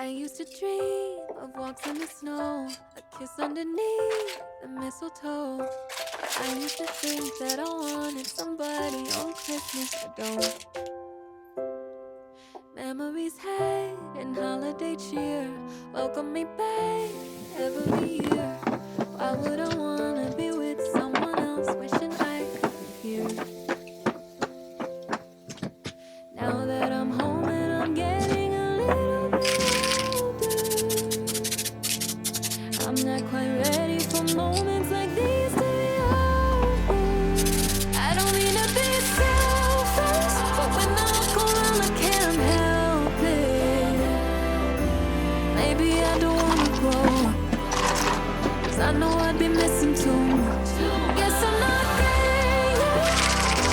I used to dream of walks in the snow, a kiss underneath the mistletoe. I used to think that I wanted somebody on Christmas. I don't. Memories hide in holiday cheer, welcome me back every year. Why would I wanna be with someone else, wishing I could be here? Now that I'm home and I'm getting a little bit older, I'm not quite ready for moments like these to be over. I don't mean to be selfish, but when I look around I can't help it. Maybe I don't wanna grow, 'cause I know I'd be missing too much. Guess I'm not there yet.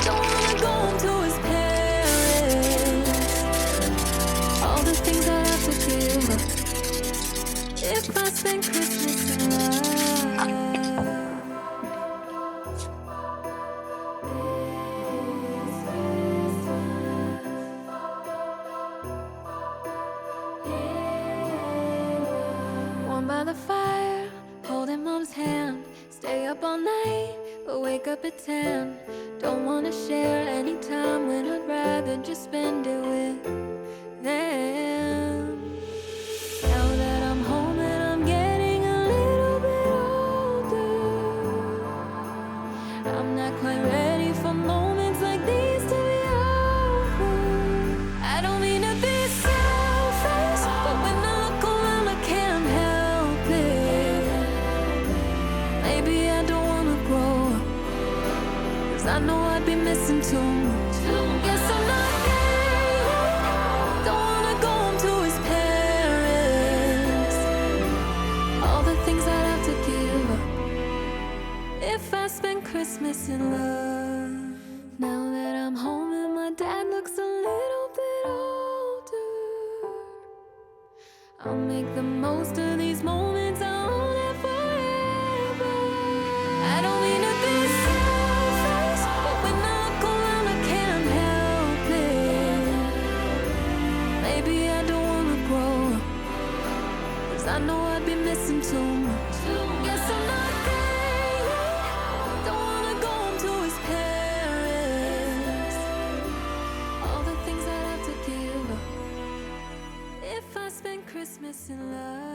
Don't wanna go home to his parents. All the things I have to give up if I spend Christmas in love. Warm by the fire, holding mom's hand. Stay up all night, but wake up at 10. Don't wanna share any time when I'd rather just spend it with them. Now that I'm home and I'm getting a little bit older, I'm not quite ready for moments like these to be over. I don't mean to be selfish, but when I look around I can't help it. Maybe I don't wanna grow, 'cause I know I'd be missing too much. Guess I'm not there yet. Don't wanna go home to his parents. All the things I'd have to give up if I spend Christmas in love. Now that I'm home and my dad looks a little bit older, I'll make the most of these moments. I'll own it forever. I don't mean to be selfish, but when I look around I can't help it. Maybe I don't wanna grow, 'cause I know I'd be missing too much. Guess I'm not there yet. Don't wanna go home to his parents. All the things I'd have to give up if I spend Christmas in love.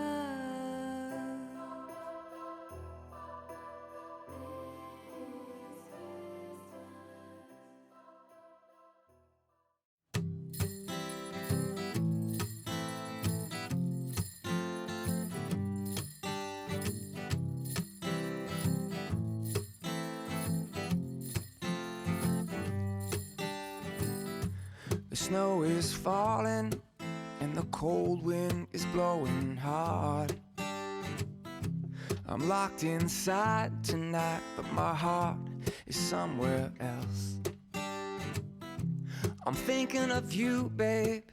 The snow is falling and the cold wind is blowing hard. I'm locked inside tonight, but my heart is somewhere else. I'm thinking of you, babe,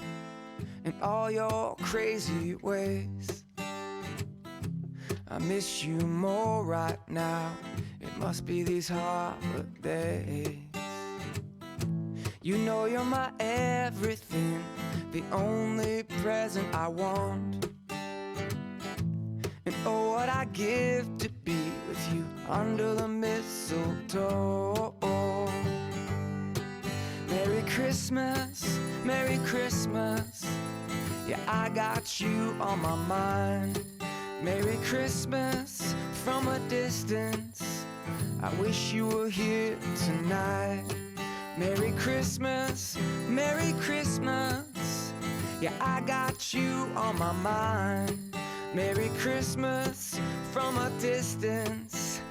and all your crazy ways. I miss you more right now. It must be these holidays. You know you're my everything, the only present I want. And oh, what I give to be with you under the mistletoe. Merry Christmas, Merry Christmas. Yeah, I got you on my mind. Merry Christmas from a distance. I wish you were here tonight. Merry Christmas, Merry Christmas. Yeah, I got you on my mind. Merry Christmas from a distance.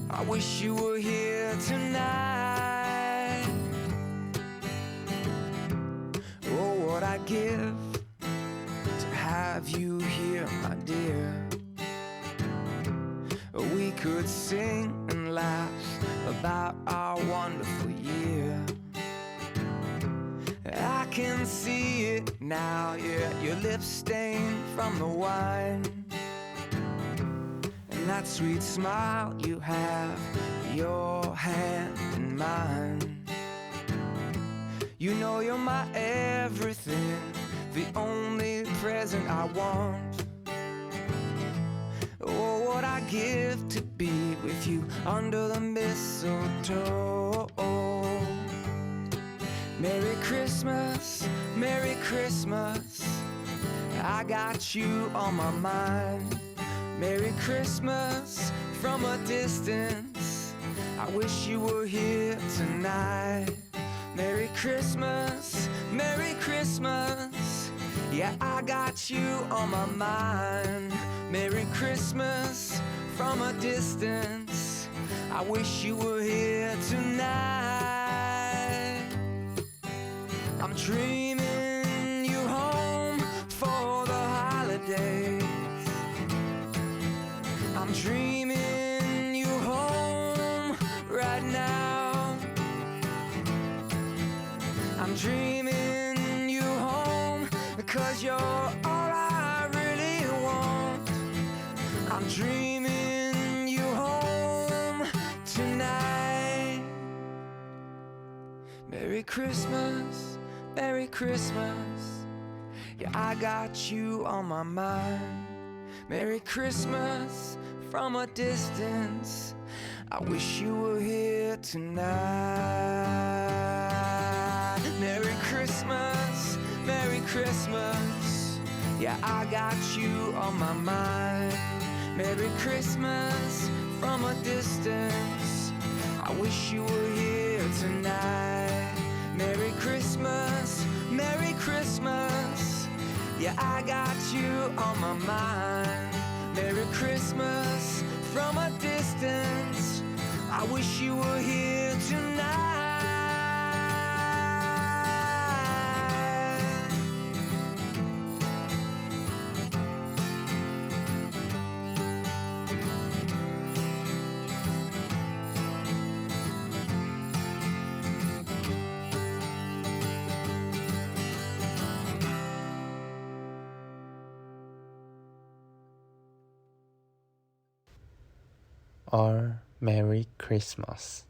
I wish you were here tonight. Oh, what I give to have you here, my dear. We could sing and laugh about our wonderful year. I can see it now, yeah, your lips stained from the wine. And that sweet smile you have, your hand in mine. You know you're my everything, the only present I want. Oh, what I'd give to be with you under the mistletoe. Merry Christmas, Merry Christmas, I got you on my mind. Merry Christmas from a distance, I wish you were here tonight. Merry Christmas, Merry Christmas, yeah, I got you on my mind. Merry Christmas from a distance, I wish you were here tonight. I'm dreaming you home for the holidays. I'm dreaming you home right now. I'm dreaming you home because you're all I really want. I'm dreaming you home tonight. Merry Christmas, Merry Christmas, yeah, I got you on my mind. Merry Christmas from a distance, I wish you were here tonight. Merry Christmas, Merry Christmas, yeah, I got you on my mind. Merry Christmas from a distance, I wish you were here tonight. Merry Christmas, Merry Christmas, yeah, I got you on my mind. Merry Christmas from a distance, I wish you were here tonight. or Merry Christmas.